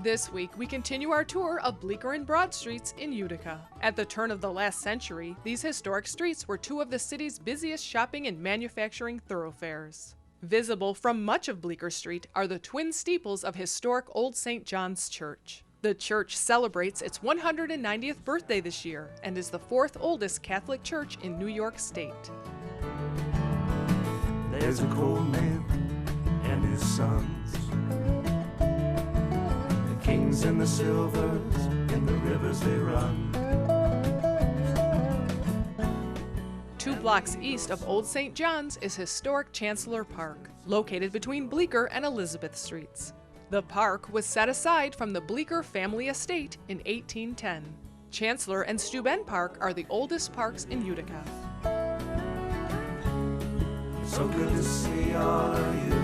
This week, we continue our tour of Bleecker and Broad Streets in Utica. At the turn of the last century, these historic streets were two of the city's busiest shopping and manufacturing thoroughfares. Visible from much of Bleecker Street are the twin steeples of historic Old St. John's Church. The church celebrates its 190th birthday this year and is the fourth oldest Catholic church in New York State. There's a coal man and his sons, the kings and the silvers, in the rivers they run. 2 blocks east of Old St. John's is historic Chancellor Park, located between Bleecker and Elizabeth Streets. The park was set aside from the Bleecker family estate in 1810. Chancellor and Steuben Park are the oldest parks in Utica. So good to see all of you.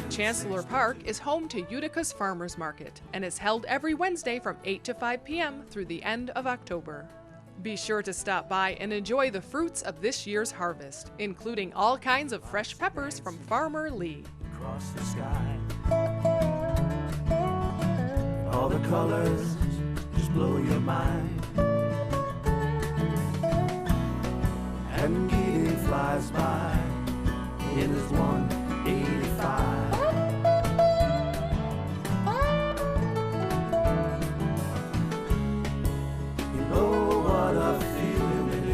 Chancellor Park is home to Utica's Farmers Market and is held every Wednesday from 8 to 5 p.m. through the end of October. Be sure to stop by and enjoy the fruits of this year's harvest, including all kinds of fresh peppers from Farmer Lee. Across the sky, all the colors just blow your mind, and Keating flies by in his 185. You know what a feeling it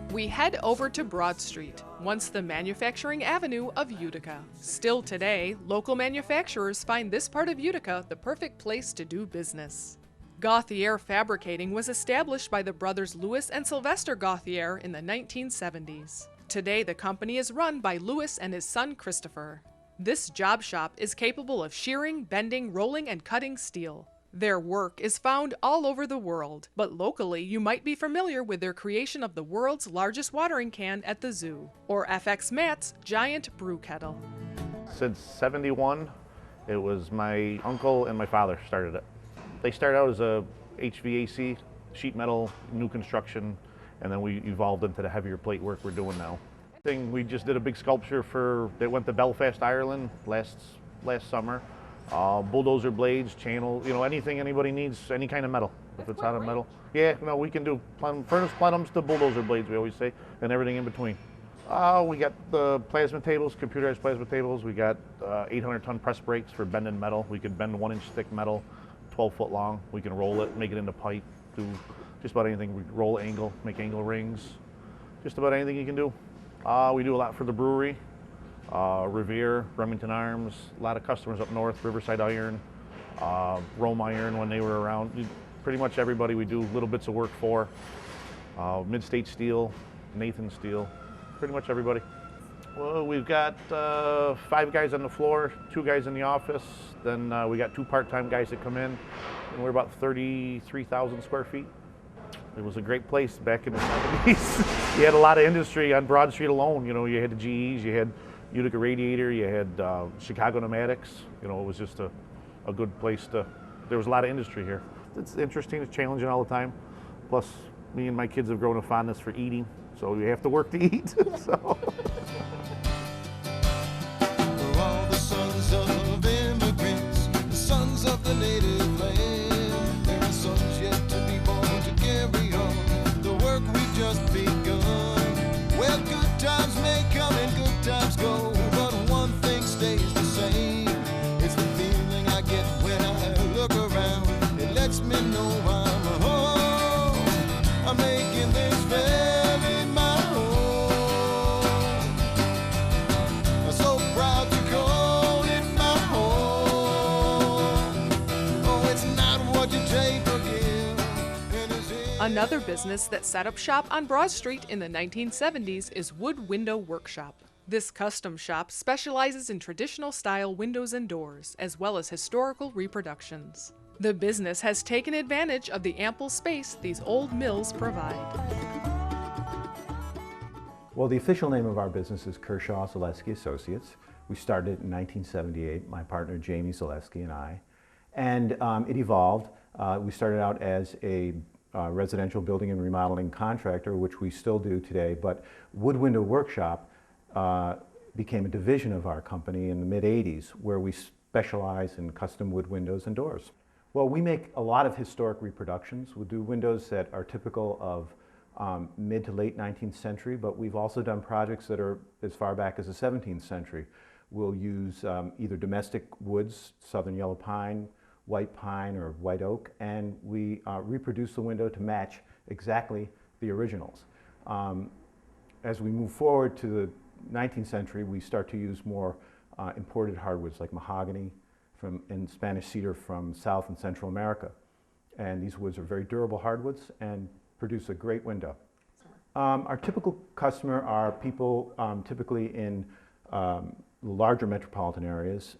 is. We head over to Broad Street, once the manufacturing avenue of Utica. Still today, local manufacturers find this part of Utica the perfect place to do business. Gothi Air Fabricating was established by the brothers Louis and Sylvester Gothi Air in the 1970s. Today, the company is run by Louis and his son Christopher. This job shop is capable of shearing, bending, rolling, and cutting steel. Their work is found all over the world, but locally you might be familiar with their creation of the world's largest watering can at the zoo, or FX Matt's giant brew kettle. Since '71, it was my uncle and my father started it. They started out as a HVAC, sheet metal, new construction, and then we evolved into the heavier plate work we're doing now. We just did a big sculpture that went to Belfast, Ireland last summer. Bulldozer blades, channel, anything anybody needs, any kind of metal. If it's out of metal. Yeah, we can do furnace plenums to bulldozer blades, we always say, and everything in between. We got the plasma tables, computerized plasma tables. We got 800-ton press brakes for bending metal. We could bend 1-inch thick metal, 12 foot long. We can roll it, make it into pipe, do just about anything. We roll angle, make angle rings, just about anything you can do. We do a lot for the brewery. Revere, Remington Arms, a lot of customers up north, Riverside Iron, Rome Iron when they were around. Pretty much everybody we do little bits of work for. Mid-State Steel, Nathan Steel, pretty much everybody. Well, we've got 5 guys on the floor, 2 guys in the office, then we got 2 part-time guys that come in, and we're about 33,000 square feet. It was a great place back in the 70s. You had a lot of industry on Broad Street alone. You had the GEs, you had Utica Radiator, you had Chicago Pneumatics. It was just a good place there was a lot of industry here. It's interesting, it's challenging all the time. Plus, me and my kids have grown a fondness for eating, so you have to work to eat. So. For all the sons of immigrants, the sons of the native land, there are sons yet to be born to carry on the work we've just begun. Well, good times may come and good times go, but one thing stays the same. It's the feeling I get when I look around. It lets me know I'm home. I'm making this valley my home. I'm so proud to call it my home. Oh, it's not what you take or give. Another business that set up shop on Broad Street in the 1970s is Wood Window Workshop. This custom shop specializes in traditional style windows and doors, as well as historical reproductions. The business has taken advantage of the ample space these old mills provide. Well, the official name of our business is Kershaw Zaleski Associates. We started in 1978, my partner Jamie Zaleski and I, and it evolved. We started out as a residential building and remodeling contractor, which we still do today, but Wood Window Workshop became a division of our company in the mid-'80s, where we specialize in custom wood windows and doors. Well, we make a lot of historic reproductions. We'll do windows that are typical of mid to late 19th century, but we've also done projects that are as far back as the 17th century. We'll use either domestic woods, southern yellow pine, white pine, or white oak, and we reproduce the window to match exactly the originals. As we move forward to the 19th century, we start to use more imported hardwoods like mahogany and Spanish cedar from South and Central America. And these woods are very durable hardwoods and produce a great window. Our typical customer are people typically in larger metropolitan areas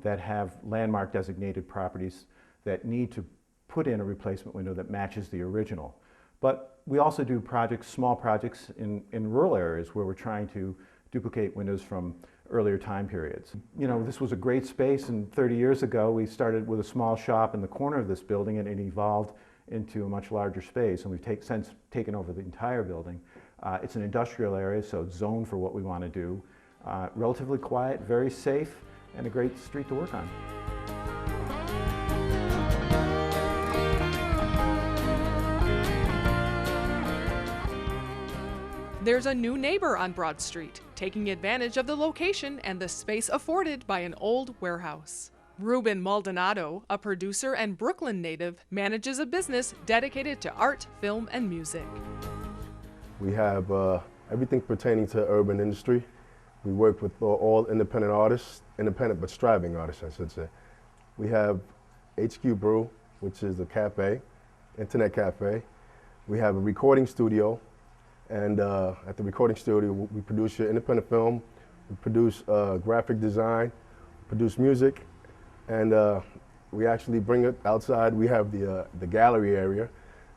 that have landmark designated properties that need to put in a replacement window that matches the original. But we also do projects, small projects in rural areas where we're trying to duplicate windows from earlier time periods. You know, this was a great space, and 30 years ago we started with a small shop in the corner of this building, and it evolved into a much larger space, and we've since taken over the entire building. It's an industrial area, so it's zoned for what we want to do. Relatively quiet, very safe, and a great street to work on. There's a new neighbor on Broad Street, taking advantage of the location and the space afforded by an old warehouse. Ruben Maldonado, a producer and Brooklyn native, manages a business dedicated to art, film, and music. We have everything pertaining to urban industry. We work with all independent artists, independent but striving artists, I should say. We have HQ Brew, which is a cafe, internet cafe. We have a recording studio, and at the recording studio, we produce your independent film, we produce graphic design, produce music, and we actually bring it outside. We have the gallery area,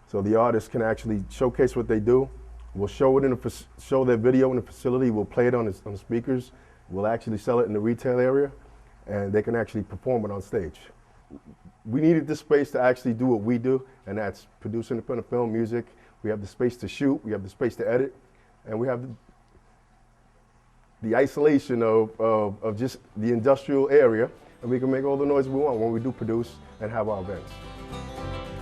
so the artists can actually showcase what they do. We'll show it show their video in the facility. We'll play it on the speakers. We'll actually sell it in the retail area, and they can actually perform it on stage. We needed this space to actually do what we do, and that's produce independent film, music. We have the space to shoot. We have the space to edit, and we have the isolation of just the industrial area, and we can make all the noise we want when we do produce and have our events.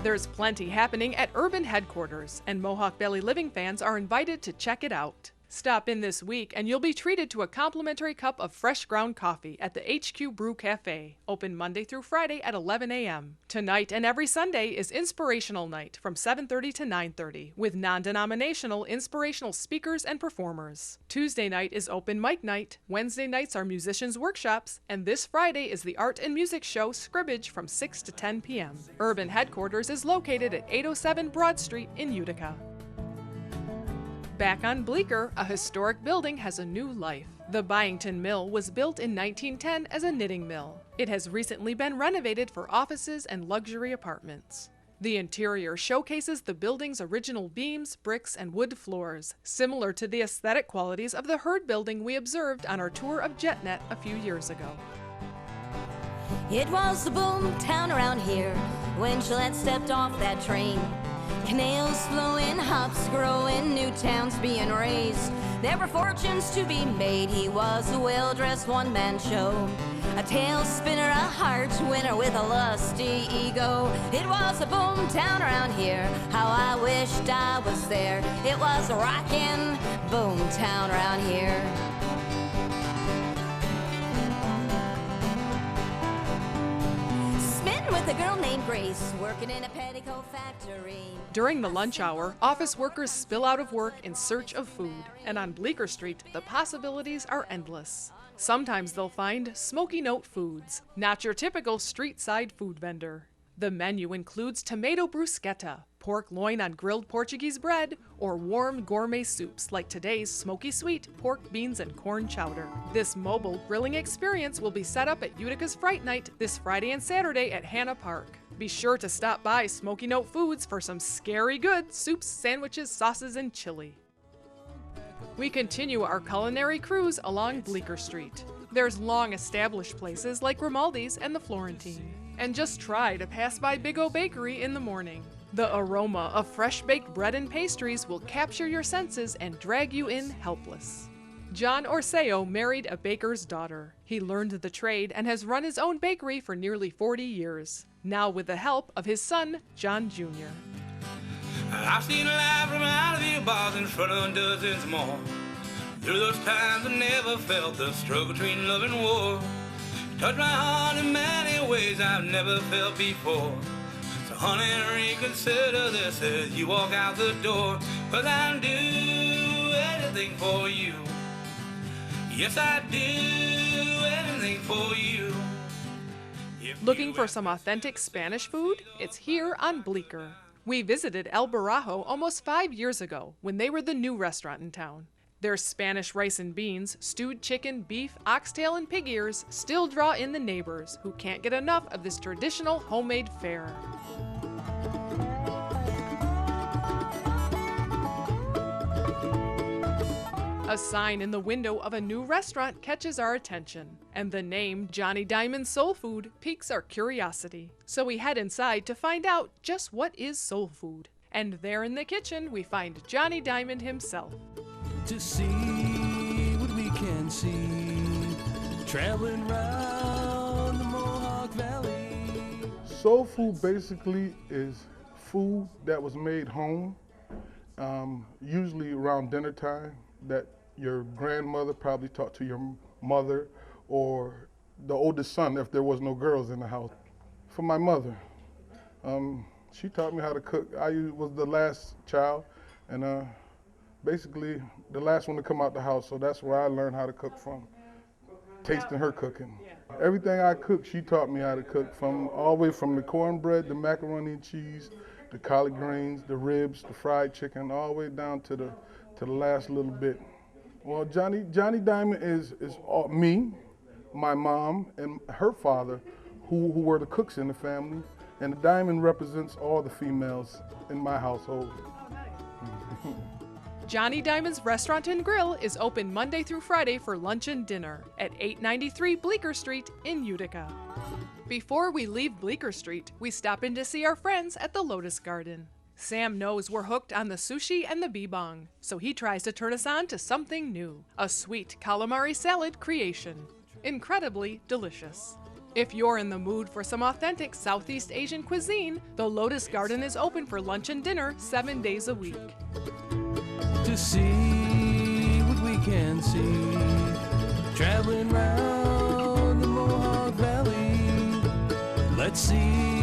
There's plenty happening at Urban Headquarters, and Mohawk Valley Living fans are invited to check it out. Stop in this week and you'll be treated to a complimentary cup of fresh ground coffee at the HQ Brew Cafe, open Monday through Friday at 11 a.m. Tonight and every Sunday is Inspirational Night from 7:30 to 9:30 with non-denominational inspirational speakers and performers. Tuesday night is Open Mic Night, Wednesday nights are musicians' workshops, and this Friday is the art and music show Scribbage from 6 to 10 p.m. Urban Headquarters is located at 807 Broad Street in Utica. Back on Bleecker, a historic building has a new life. The Byington Mill was built in 1910 as a knitting mill. It has recently been renovated for offices and luxury apartments. The interior showcases the building's original beams, bricks, and wood floors, similar to the aesthetic qualities of the Heard building we observed on our tour of JetNet a few years ago. It was the boom town around here when Gillette stepped off that train. Canals flowing, hops growing, new towns being raised. There were fortunes to be made. He was a well-dressed one-man show. A tail spinner, a heart winner with a lusty ego. It was a boom town around here. How I wished I was there. It was a rockin' boom town around here. With a girl named Grace working in a petticoat factory. During the lunch hour, office workers spill out of work in search of food, and on Bleecker Street, the possibilities are endless. Sometimes they'll find smoky note foods, not your typical street-side food vendor. The menu includes tomato bruschetta, pork loin on grilled Portuguese bread, or warm gourmet soups like today's smoky sweet, pork, beans, and corn chowder. This mobile grilling experience will be set up at Utica's Fright Night this Friday and Saturday at Hannah Park. Be sure to stop by Smoky Note Foods for some scary good soups, sandwiches, sauces, and chili. We continue our culinary cruise along Bleecker Street. There's long-established places like Grimaldi's and the Florentine. And just try to pass by Big O Bakery in the morning. The aroma of fresh-baked bread and pastries will capture your senses and drag you in helpless. John Orseo married a baker's daughter. He learned the trade and has run his own bakery for nearly 40 years, now with the help of his son, John Jr. I've seen life from out of your bars in front of dozens more. Through those times I never felt the struggle between love and war. Touched my heart in many ways I've never felt before. So honey, reconsider this as you walk out the door. 'Cause I'll do anything for you. Yes, I do anything for you. Looking for some authentic Spanish food? It's here on Bleecker. We visited El Barajo almost 5 years ago when they were the new restaurant in town. Their Spanish rice and beans, stewed chicken, beef, oxtail, and pig ears still draw in the neighbors who can't get enough of this traditional homemade fare. A sign in the window of a new restaurant catches our attention, and the name Johnny Diamond's Soul Food piques our curiosity. So we head inside to find out just what is soul food. And there in the kitchen, we find Johnny Diamond himself. To see what we can see, traveling round the Mohawk Valley. Soul food basically is food that was made home, usually around dinner time, that your grandmother probably taught to your mother or the oldest son if there was no girls in the house. For my mother, she taught me how to cook. I was the last child and basically the last one to come out the house, so that's where I learned how to cook from, tasting her cooking. Everything I cooked, she taught me how to cook, from all the way from the cornbread, the macaroni and cheese, the collard greens, the ribs, the fried chicken, all the way down to the last little bit. Well, Johnny Diamond is all, me, my mom, and her father, who were the cooks in the family, and the diamond represents all the females in my household. Johnny Diamond's Restaurant and Grill is open Monday through Friday for lunch and dinner at 893 Bleecker Street in Utica. Before we leave Bleecker Street, we stop in to see our friends at the Lotus Garden. Sam knows we're hooked on the sushi and the bebong, so he tries to turn us on to something new, a sweet calamari salad creation. Incredibly delicious. If you're in the mood for some authentic Southeast Asian cuisine, the Lotus Garden is open for lunch and dinner 7 days a week. To see what we can see, traveling round the Mohawk Valley. Let's see